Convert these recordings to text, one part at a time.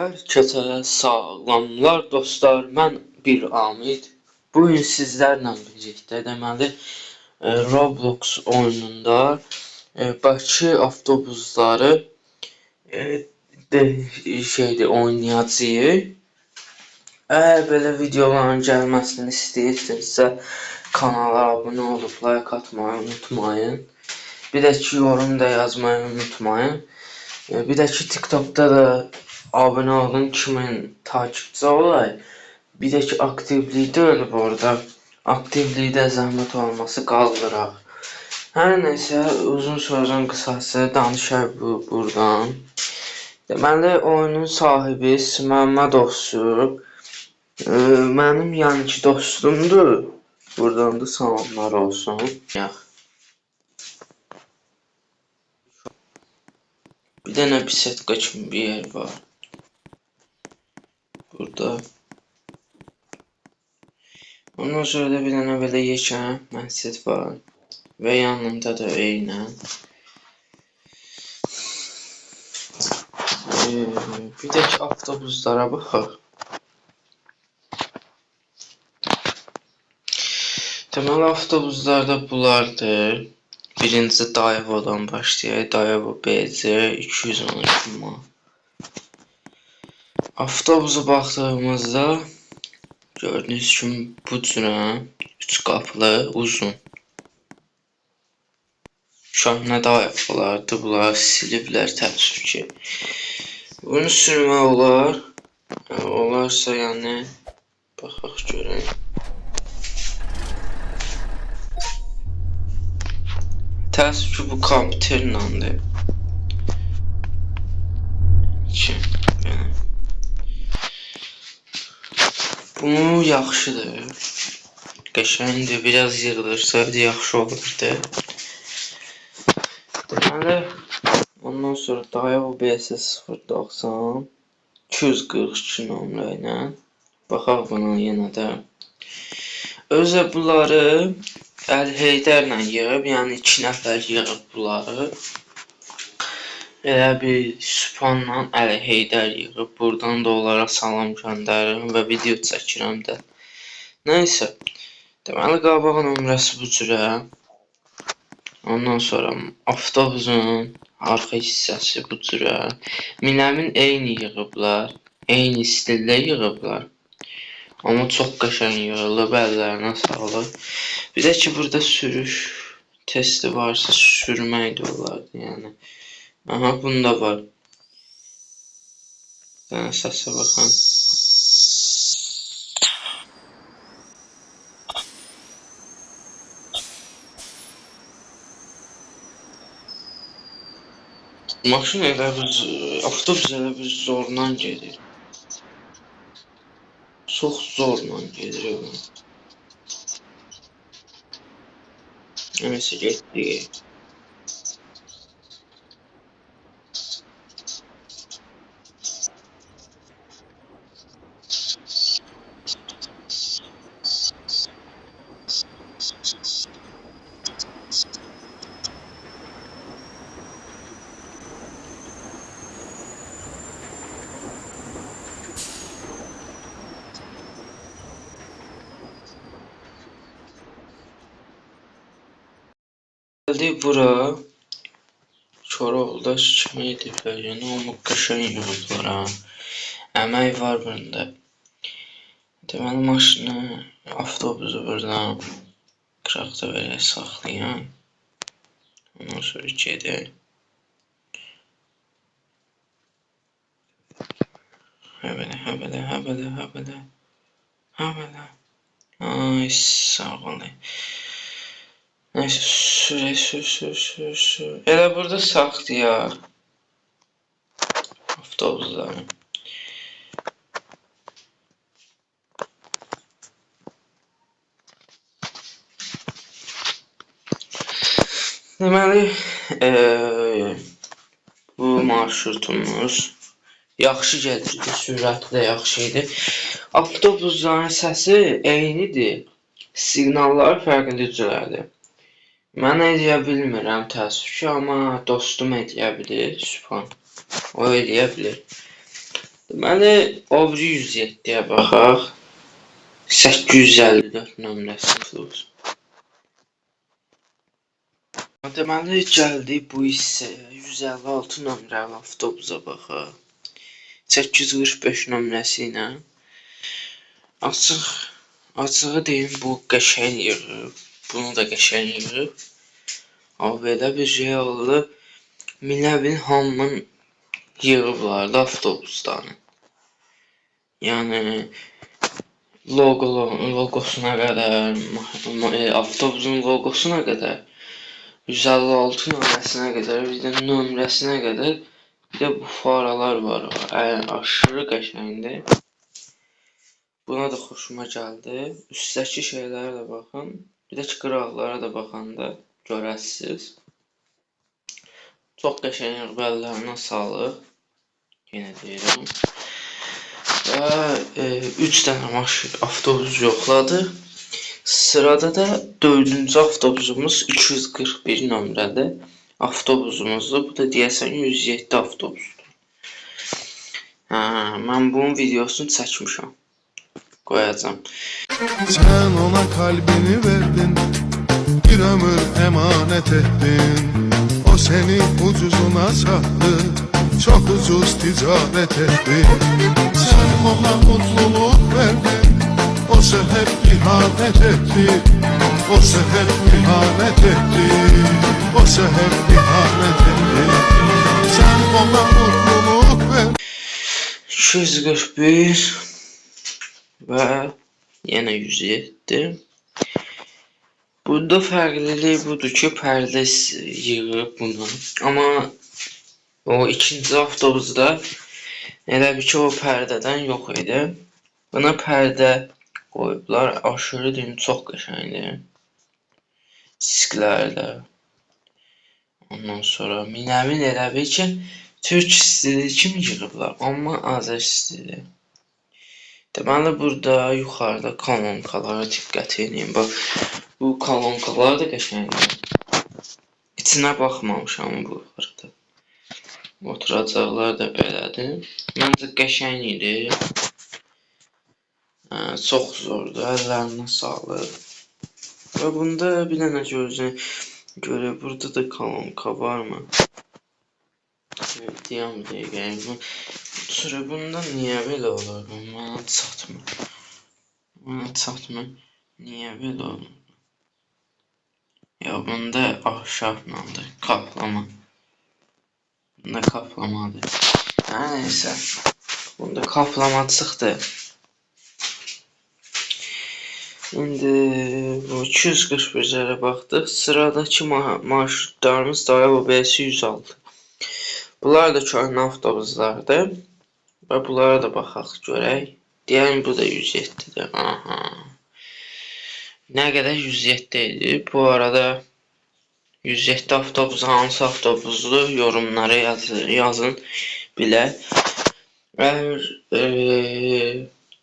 Herkese sağlamlar dostlar, mən bir Amid. Bugün sizlərlə birlikdə Roblox oyununda Bakı avtobusları oynayacağıq. Eğer belə videoların gəlməsini istəyirsinizsə, kanala abunə olub like atmayı unutmayın. Bir də ki, yorum da yazmayı unutmayın. Bir də ki, TikTok'da da abunə olun, 2000 takipçi olay. Bir də ki, aktivlikdə ölüb orada. Aktivlikdə zəhmət olması qaldıraq. Hər neysə, uzun sözün qısası danışaq buradan. Deməli, oyunun sahibi Məmmədovdur. Mənim yanıki dostumdur. Buradan da salamlar olsun. Bir dənə bisetka kimi bir yer var. Burada. Ondan sonra da bir dənə belə yekən məscid var. Və yanında da eynən. Bir də ki, avtobuslara baxaq. Deməli, avtobuslarda bunlardır. Birinci Daevo'dan başlayaq. Daevo BC 212 manat. Avtobusa baxdığımızda gördüyünüz kimi bu cürə 3 qapılı, uzun. Köhnə Daevo'lardır. Bunlar siliblər təəssüf ki. Bunu sürmək olar. Olarsa yəni baxaq görək. Təəssüf ki, bu kompüterlədir. Bu yaxşıdır. Qəşəngdir. Biraz yığılırsaydı yaxşı olurdu. Deməli, ondan sonra Daewoo BS 090 242 nömrə ilə baxaq buna yenə də. Özə bunları Əl-Heydərlə yığıb, yəni 2 nəfər yığıb bunları. Elə bir Sübhanla Əl-Heydər yığıb. Buradan da onlara salam göndərirəm və video çəkirəm də. Nəysə. Deməli, qabaq nömrəsi bu cürə. Ondan sonra avtobusun arxa hissəsi bu cürə. Minəmin eyni yığıblar. Eyni stildə yığıblar. Amma çox qəşəng yığılıb, əllərinə sağlıq. Bir də ki, burada sürüş testi varsa sürmək də olardı, yəni. Aha, bunda var. Dənə səsə baxın. Maşın elə bir, avtobus elə bir zorla gedir. Çox zorla gedir. Neyse, getdik. Geldik bura. Koroğlu'da kimi ediblər, yəni amma qəşəng yığıblar ha. Əmək var bunda. Deməli, maşını, avtobusu buradan qıraqda belə saxlayan. Ondan sonra gedək. Həbələ. Ay, sağ olun. Neyse, sür. Elə burada saxlayaq avtobusları. Deməli, bu marşrutumuz yaxşı gedirdi, sürəti də yaxşı idi. Avtobusların səsi eynidir, siqnalları fərqli cürədir. Mən eləyə bilmirəm təəssüf ki, amma dostum eləyə bilir, Sübhan. O eləyə bilir. Deməli, Obri 107-yə baxaq. 854 nömrəsi flus. Deməli, gəldik bu hissəyə. 156 nömrəli avtobusa baxaq. 845 nömrəsi ilə. Açığı deyim, bu qəşəng yığıb. Bunu da qəşəng yığıb. Amma belə bir şey oldu. Minəvin hamının yığıblar da avtobusdan. Yəni logosuna qədər, avtobusun logosuna qədər, 156 nömrəsinə qədər, bir də nömrəsinə qədər, bir də bu faralar var. Aşırı qəşəngdir. Buna da xoşuma gəldi. Üstdəki şeylərə də baxın. Bir də ki, qıraqlara da baxanda görəsiniz. Çox qəşəng əllərinə sağlıq. Yenə deyirəm. Və 3 dənə avtobus yoxladı. Sırada da 4-cü avtobusumuz 241 nömrədə avtobusumuzdur. Bu da deyəsən 107 avtobusdur. Mən bunun videosunu çəkmişəm. Qoyacağım. Sen ona kalbini verdin, bir ömür emanet ettin. O seni ucuzuna sattı, çok ucuz ticaret etti. Sen ona mutluluk verdin, o hep ihanet etti. O hep ihanet etti, o hep ihanet etti. Sen ona mutluluk verdin. 241 və yenə 107. Burada fərqlilik budur ki, pərdə yığıb bunu. Amma o ikinci avtobusda elə bir ki, o pərdədən yox idi. Buna pərdə qoyublar. Aşırı deyim, çox qəşəngdir. Disklər də. Ondan sonra Minəvin elə bir ki, türk stili kimi yığıblar. Amma Azər stili. Deməli, burada yuxarıda kolonkalara diqqət edin. Bax, bu kolonkalar da qəşəngdir. İçinə baxmamışam bu arada. Oturacaqlar da belədir. Məncə qəşəng idi. Çox zordur. Əllərinə sağlıq. Və bunda bir dənə görə, burada da kolonka varmı? Deyəm dəqiqə. Sonra bunda niyə belə olur? Mənə çatmır. Mənə çatmır. Niyə belə olur? Ya bunda ahşablandır. Kaplama. Bunda kaplamadır. Neyse. Bunda kaplama çıxdı. İndi bu 241-lərə baxdıq. Sıradakı marşrutlarımız da OBS 106. Bunlar da köhnə avtobuslardır. Və bunlara da baxaq görək. Deyəm bu da 107-dir. Aha. Nə qədər 107 idi. Bu arada 107 avtobus hansı avtobusdur? Yorumlara yazın bilək. Əgər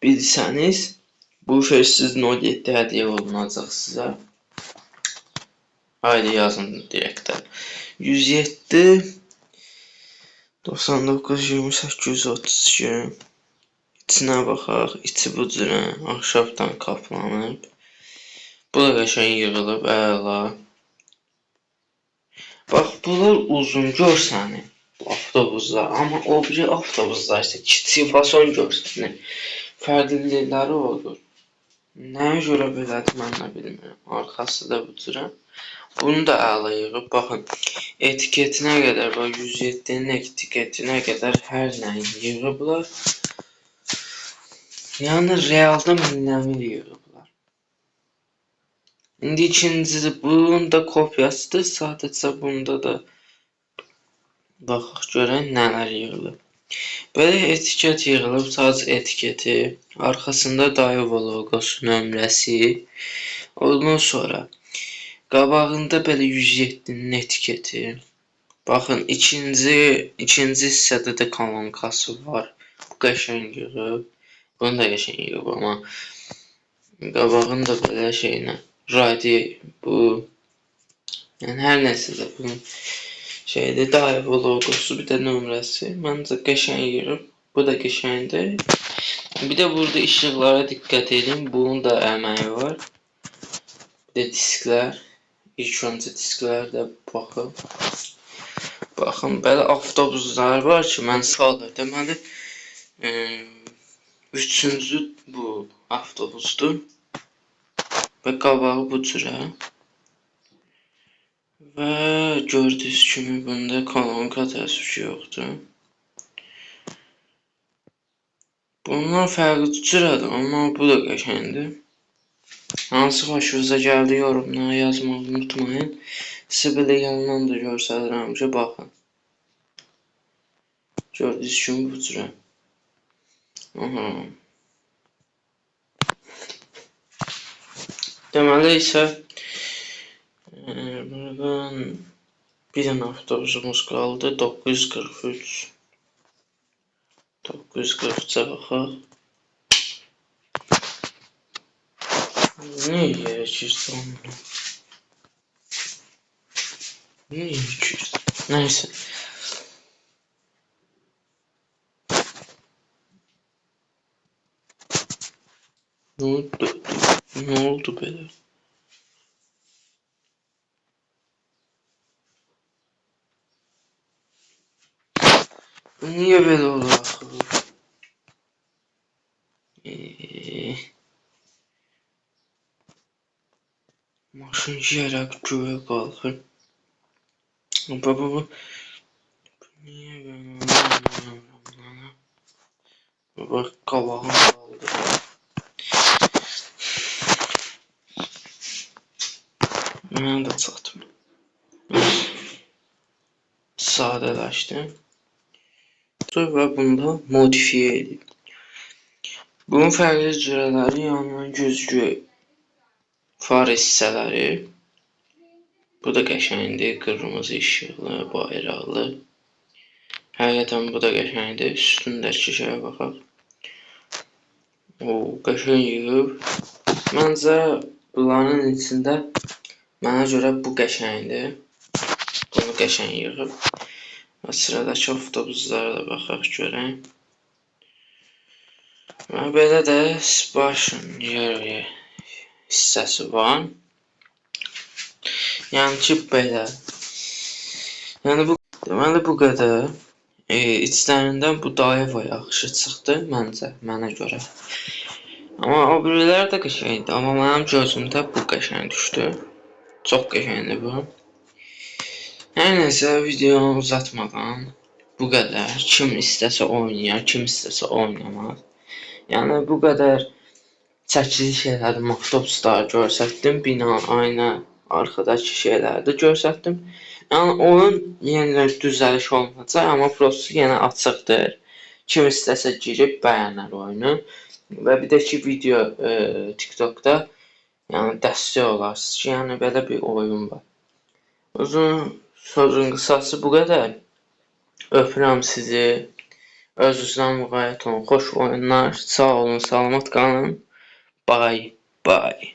bilsəniz, bu şərsiz 07 hədiyyə olunacaq sizə. Haydi yazın direktə. 107 99 28 32. İçinə baxaq. İçi bu cürə ahşabdan qaplanıb. Bu da qəşəng yığılıb, əla. Bax, bunlar uzun görsənir, bu avtobuslar. Amma o biri avtobuslar isə kiçik fason görsənir. Fərqlilikləri olur. Nəyə görə belədir, mən də bilmirəm. Arxası da bu cürə. Bunu da əla yığıb. Baxın, etiketinə qədər, bax 107-nin etiketinə qədər hər nəyi yığıblar. Yəni, realda minəmir yığıblar. İndi ikincisi, bunun da kopyasıdır. Sadəcə bunda da baxaq görək nələr yığılıb. Belə etiket yığılıb, sadəcə etiketi. Arxasında Daewoo logosu, nömrəsi. Ondan sonra qabağında belə 107-nin etiketi. Baxın, ikinci hissədə də kolonkası var. Bu qəşəng yığıb. Bunu da qəşəng yığıb, amma qabağında belə şeylə. Radi bu. Yəni, hər nəsə də bunun şeydir. Daewoo logosu, bir də nömrəsi. Məncə qəşəng yığıb. Bu da qəşəngdir. Bir de burada işıqlara dikkat edin. Bunun da əməyi var. Bir de disklər. İlk öncə disklərdə baxın. Baxın, belə avtobuslar var ki, mən salır. Deməli, üçüncü bu avtobusdur. Və qabağı bu cürə. Və gördüyünüz kimi bunda kolonka təsviri yoxdur. Bunlar fərqli cürədir, amma bu da qəşəngdir. Hansı xoşunuza gəldi yorumlara yazmağı unutmayın. Sizə belə yandan da göstərirəm ki, baxın. Gördüyünüz kimi bu cürə. Deməli isə buradan bir dənə avtobusumuz qaldı. 943. 943-ə baxaq. Niye yere çizdi onu? Niye çizdi? Neyse. Ne oldu? Ne oldu böyle? Niye böyle oldu? Maşın yiyerek göğe kalkır. Baba. Niye böyle oldu? Bak kabağım kaldı. Ben de çatım. Sadeleştim. Və bunda modifiye edib. Bunun fərqli cürələri yandan güzgü far hissələri. Bu da qəşəngdir, qırmızı işıqlı, bayraqlı. Həqiqətən bu da qəşəngdir. Üstündəki şeyə baxaq. O, qəşəng yığıb. Məncə bunların içində mənə görə bu qəşəngdir. Bunu qəşəng yığıb. Və sıradakı avtobuslara da baxaq görək. Və belə də siparişin yeri hissəsi var. Yəni ki, belə. Yəni bu, deməli bu qədər. İçlərindən bu Daeva yaxşı çıxdı məncə, mənə görə. Amma o birilər də qəşəngdir, amma mənim gözümdə bu qəşəng düşdü. Çox qəşəngdir bu. Hər nəsə videonu uzatmadan bu qədər. Kim istəsə oynayar, kim istəsə oynamaz. Yəni bu qədər çəkiliş elədim, avtobusları göstərdim, bina, ayna, arkadakı şeyləri də göstərdim. Yəni oyun yenə düzəliş olmayacaq, amma prosto yenə açıqdır. Kim istəsə girib bəyənər oyunu. Və bir də ki video TikTokda yəni dəstək olarsınız ki, yəni belə bir oyun var. Uzun sözün qısası bu qədər. Öpürəm sizi. Özünüzə müğayət olun. Xoş oyunlar. Sağ olun, salamat qalın. Bye bye.